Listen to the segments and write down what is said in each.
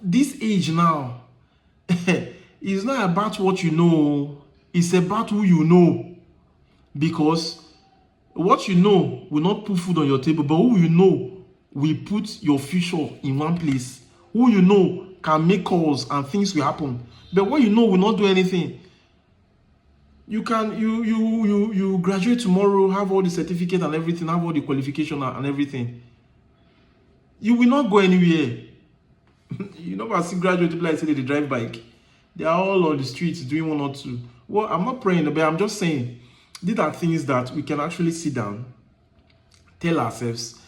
this age now, it's not about what you know, it's about who you know. Because what you know will not put food on your table, but who you know will put your future in one place. Who you know can make calls and things will happen. But what you know will not do anything. You can you graduate tomorrow, have all the certificate and everything, have all the qualification and everything. You will not go anywhere. You know, I see graduate people like say they drive bike. They are all on the streets doing one or two. Well, I'm not praying, but I'm just saying these are things that we can actually sit down, tell ourselves.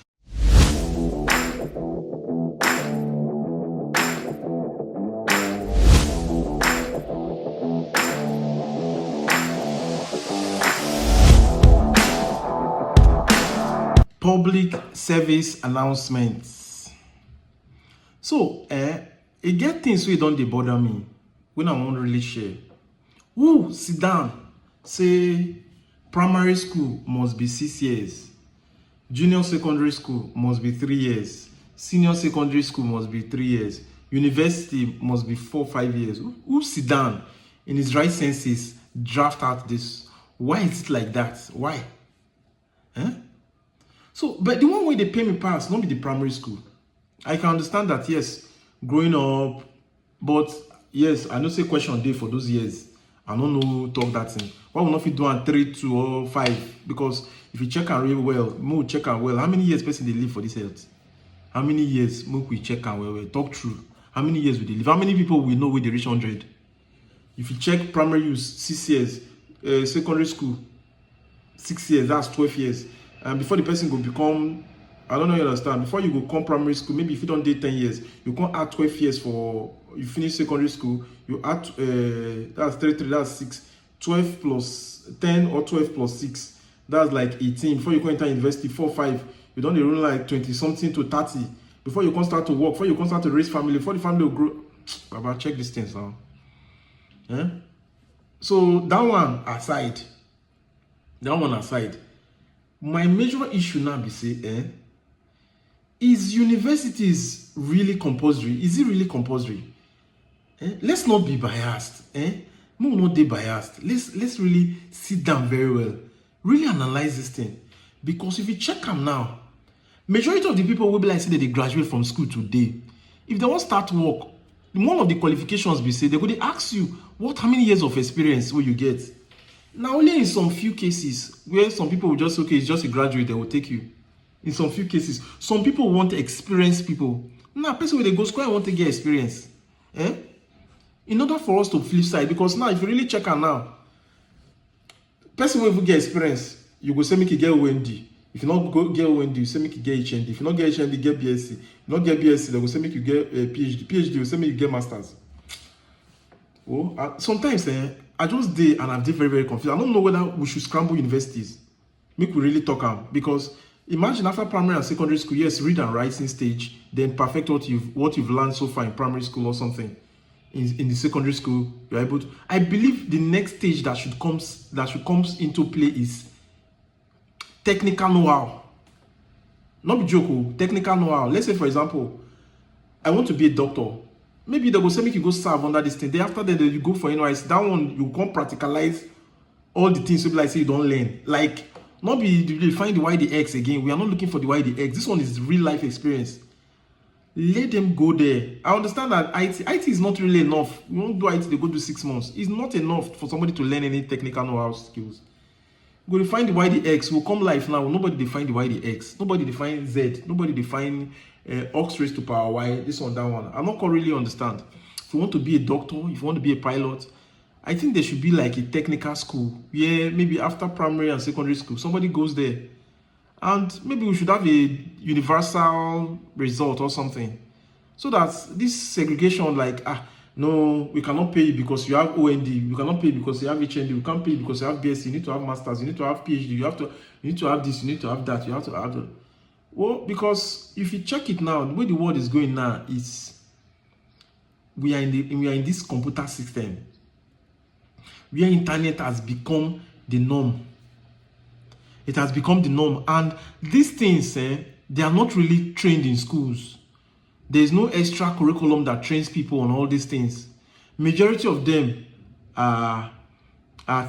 Public service announcements. So, it get things wey don dey bother me when I wan really share. Who sit down say primary school must be 6 years, junior secondary school must be 3 years, senior secondary school must be 3 years, university must be 4-5 years. Who sit down in his right senses draft out this? Why is it like that? Why? So, but the one way they pay me pass, not be the primary school. I can understand that, yes, growing up, but yes, I know say question day for those years. I don't know talk that thing. Why will not fit do on 3, 2, or 5? Because if you check and real well, more check and well. How many years person they live for this health? How many years more we check and well? Talk true. How many years will they live? How many people we know where they reach 100? If you check primary use 6 years, secondary school 6 years, that's 12 years. And before the person go become, I don't know, you understand, before you go come primary school, maybe if you don't date 10 years, you can't add 12 years for, you finish secondary school, you add, that's 3, that's 6, 12 plus 10 or 12 plus 6, that's like 18. Before you can enter university, 4, 5, you don't run like 20 something to 30. Before you can start to work, before you can start to raise family, before the family will grow. Baba, check these things now. Yeah? So that one aside, my major issue now be say, is universities really compulsory? Is it really compulsory? Let's not be biased. No, not be biased. Let's really sit down very well, really analyze this thing. Because if you check them now, majority of the people will be like say that they graduate from school today. If they want start work, one of the qualifications be say they go they ask you how many years of experience will you get. Now, only in some few cases where some people will just, okay, it's just a graduate, they will take you. In some few cases, some people want experienced people. Now, person when they go school, I want to get experience. In order for us to flip side, because now, if you really check out now, person will get experience, you go say make you get OND. If you not go get OND, you say make you get HND. If you not get HND, get BSc. If you not get BSc, they will say make you get PhD. PhD will say make you get masters. Oh, sometimes I just did and I'm very, very confused. I don't know whether we should scramble universities. Make we really talk them. Because imagine after primary and secondary school, yes, read and writing stage, then perfect what you've learned so far in primary school or something. In the secondary school, you're able to. I believe the next stage that should comes into play is technical know-how. Not be joke, technical know-how. Let's say, for example, I want to be a doctor. Maybe they will say make you go serve under this thing. Then after that, you go for NYC. That one, you can't practicalize all the things people like say you don't learn. Like, not be find the Y, the X again. We are not looking for the Y, the X. This one is real life experience. Let them go there. I understand that IT is not really enough. You won't do IT, they go do 6 months. It's not enough for somebody to learn any technical know-how skills. Go define the Y, the X. Will come life now. Nobody define the Y, the X. Nobody define Z. Nobody define X raised to power Y. This one, that one. I'm not really understand. If you want to be a doctor, if you want to be a pilot, I think there should be like a technical school where maybe after primary and secondary school, somebody goes there. And maybe we should have a universal result or something. So that this segregation like, no, we cannot pay you because you have OND. We cannot pay you because you have HND. We can't pay you because you have BSc. You need to have masters. You need to have PhD. You need to have this. You need to have that. You have to have that. Well, because if you check it now, the way the world is going now is we are in this computer system where internet has become the norm. It has become the norm, and these things they are not really trained in schools. There's no extra curriculum that trains people on all these things. Majority of them are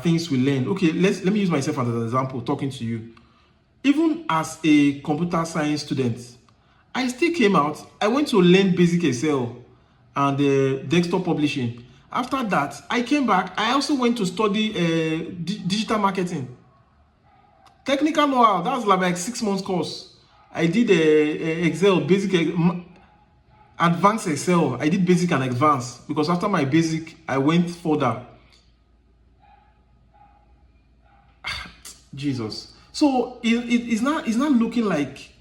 things we learn. Okay, let me use myself as an example, talking to you. Even as a computer science student, I still came out. I went to learn basic Excel and desktop publishing. After that, I came back. I also went to study digital marketing. Technical know-how, that was like 6 months course. I did Excel, basic, advanced Excel. I did basic and advanced because after my basic, I went further. Jesus. So it's not looking like,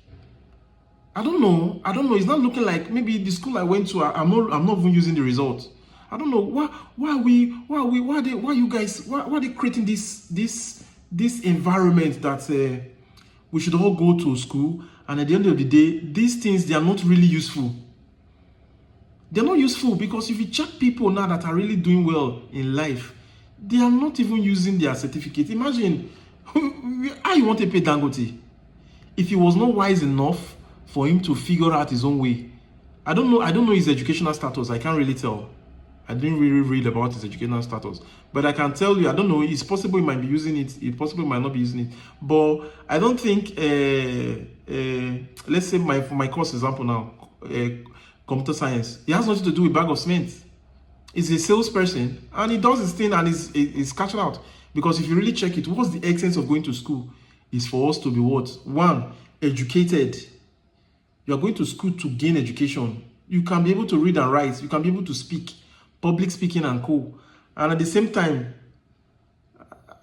I don't know. It's not looking like maybe the school I went to, I'm not even using the results. I don't know why are they creating this environment that we should all go to school, and at the end of the day, these things, they are not really useful. They're not useful because if you check people now that are really doing well in life, they are not even using their certificate. Imagine how you want to pay Dangote if he was not wise enough for him to figure out his own way. I don't know his educational status. I can't really tell. I didn't really read about his educational status, but I can tell you, I don't know. It's possible he might be using it. It's possible he might not be using it. But I don't think. Let's say for my course example now, computer science. It has nothing to do with bag of cement. He's a salesperson and he does his thing and he's catching out. Because if you really check it, what's the essence of going to school? Is for us to be what? One, educated. You are going to school to gain education. You can be able to read and write. You can be able to speak, public speaking and co. And at the same time,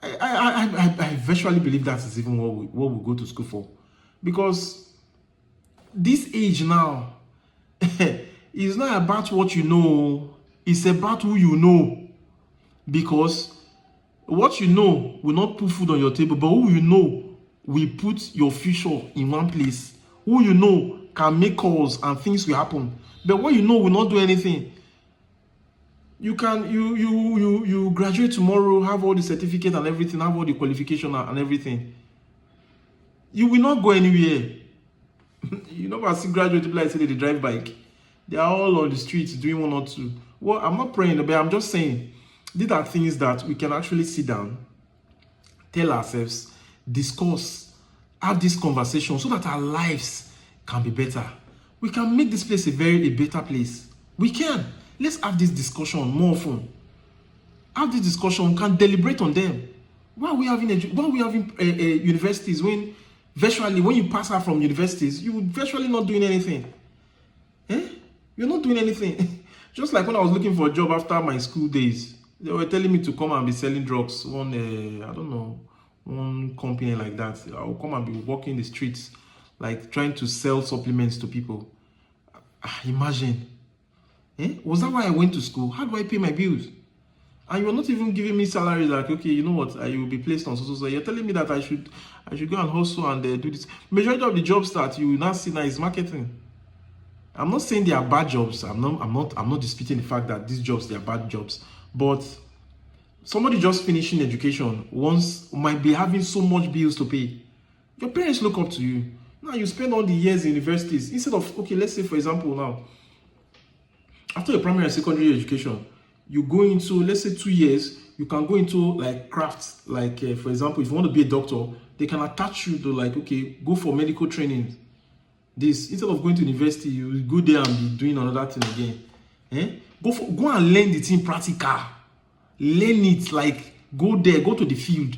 I virtually believe that is even what we go to school for. Because this age now is not about what you know. It's about who you know. Because what you know will not put food on your table, but who you know will put your future in one place. Who you know can make calls and things will happen. But what you know will not do anything. You can you graduate tomorrow, have all the certificate and everything, have all the qualification and everything. You will not go anywhere. You know, I see graduate people like say they drive bike. They are all on the streets doing one or two. Well, I'm not praying, but I'm just saying these are things that we can actually sit down, tell ourselves, discuss, have this conversation so that our lives can be better. We can make this place a better place. We can. Let's have this discussion more often. Have this discussion. We can deliberate on them. Why are we having universities when virtually when you pass out from universities, you virtually not doing anything? You're not doing anything. Just like when I was looking for a job after my school days, they were telling me to come and be selling drugs. One company like that. I'll come and be walking the streets, like trying to sell supplements to people. Imagine. Was that why I went to school? How do I pay my bills? And you're not even giving me salary like, okay, you know what, you will be placed on so. You're telling me that I should go and hustle and do this. Majority of the jobs that you will now see now is marketing. I'm not saying they are bad jobs. I'm not disputing the fact that these jobs, they are bad jobs. But somebody just finishing education might be having so much bills to pay. Your parents look up to you. Now you spend all the years in universities. Instead of, okay, let's say for example now, after your primary and secondary education, you go into, let's say 2 years, you can go into like crafts. Like for example, if you want to be a doctor, they can attach you to like, okay, go for medical training. This, instead of going to university, you go there and be doing another thing again. Go and learn the thing practical. Learn it, like go there, go to the field.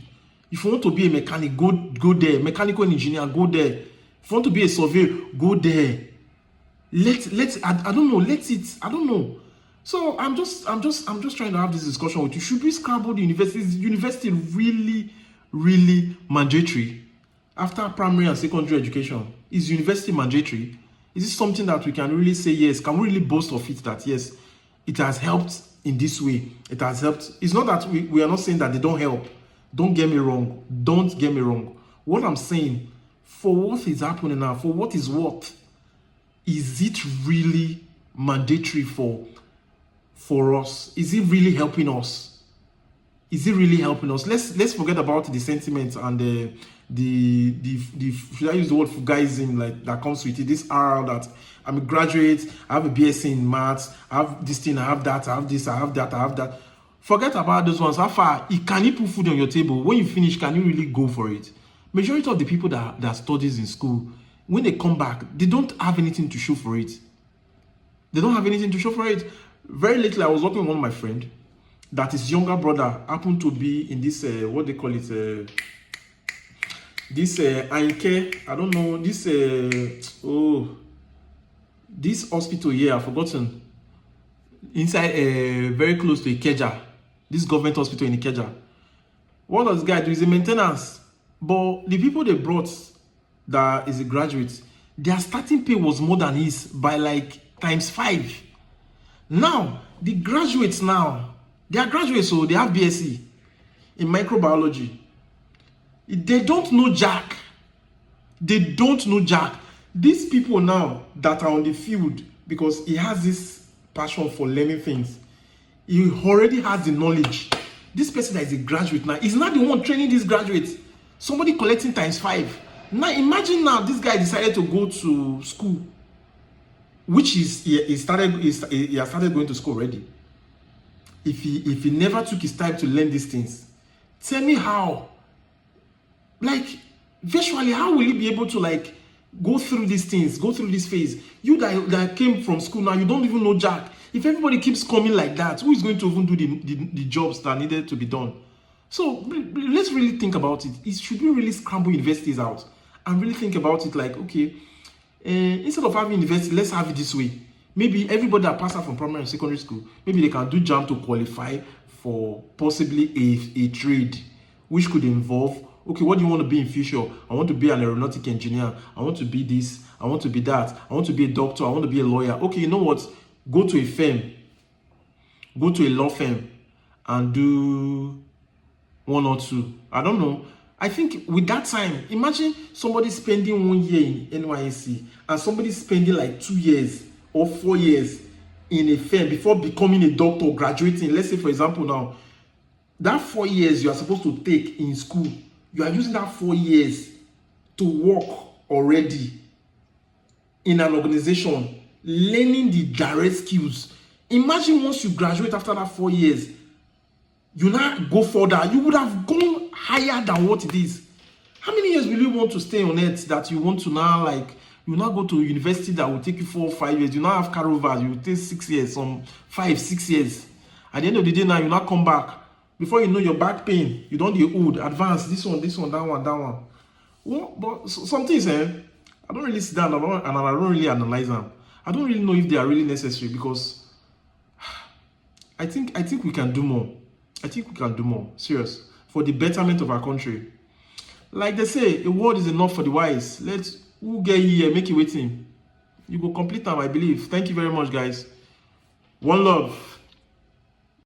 If you want to be a mechanic, go there. Mechanical engineer, go there. If you want to be a surveyor, go there. I don't know. So I'm just trying to have this discussion with you. Should we scrabble the university? Is university really mandatory after primary and secondary education? Is university mandatory? Is this something that we can really say yes? Can we really boast of it that yes, it has helped in this way? It has helped. It's not that we are not saying that they don't help. Don't get me wrong. What I'm saying, for what is happening now, for what is worth, is it really mandatory for us? Is it really helping us? Is it really helping us? Let's forget about the sentiments and the should I use the word fugaism like that comes with it? This R that I'm a graduate, I have a BSc in maths, I have this thing, I have that, I have this, I have that, I have that. Forget about those ones. How far can you put food on your table? When you finish, can you really go for it? Majority of the people that studies in school, when they come back, they don't have anything to show for it. They don't have anything to show for it. Very lately, I was working with one of my friend that his younger brother happened to be in this what they call it this Ainke, I don't know, this this hospital here, I've forgotten, inside very close to Ikeja, this government hospital in Ikeja. What does this guy do? Is a maintenance, but the people they brought that is a graduate, their starting pay was more than his by like ×5. Now the graduates now, they are graduates, so they have BSc in microbiology. They don't know jack. They don't know jack. These people now that are on the field, because he has this passion for learning things, he already has the knowledge. This person that is a graduate now is not the one training these graduates. Somebody collecting ×5. Now imagine now this guy decided to go to school, which is he has started going to school already. If he never took his time to learn these things, tell me how. Like virtually, how will he be able to like go through these things, go through this phase? You that came from school now, you don't even know jack. If everybody keeps coming like that, who is going to even do the jobs that needed to be done? So let's really think about it. Should we really scramble universities out and really think about it like, okay, instead of having university, let's have it this way. Maybe everybody that passed out from primary and secondary school, maybe they can do JAMB to qualify for possibly a trade, which could involve, okay, what do you want to be in future? I want to be an aeronautic engineer. I want to be this. I want to be that. I want to be a doctor. I want to be a lawyer. Okay, you know what? Go to a firm. Go to a law firm and do 1 or 2. I don't know. I think with that time, imagine somebody spending 1 year in NYSC and somebody spending like 2 years or 4 years in a firm before becoming a doctor, graduating. Let's say, for example, now, that 4 years you are supposed to take in school, you are using that 4 years to work already in an organization, learning the direct skills. Imagine once you graduate after that 4 years, you now go further. You would have gone higher than what it is. How many years will you want to stay on it that you want to now, like, you now go to university that will take you 4 or 5 years. You now have carryovers, you will take 6 years, some 5, 6 years. At the end of the day now, you now come back. Before you know your back pain, you don't get old, advance, this one, that one. Well, but some things, I don't really sit down and I don't really analyze them. I don't really know if they are really necessary because I think we can do more. I think we can do more, serious, for the betterment of our country. Like they say, a word is enough for the wise. Who get here, make it waiting. You go complete them, I believe. Thank you very much, guys. One love.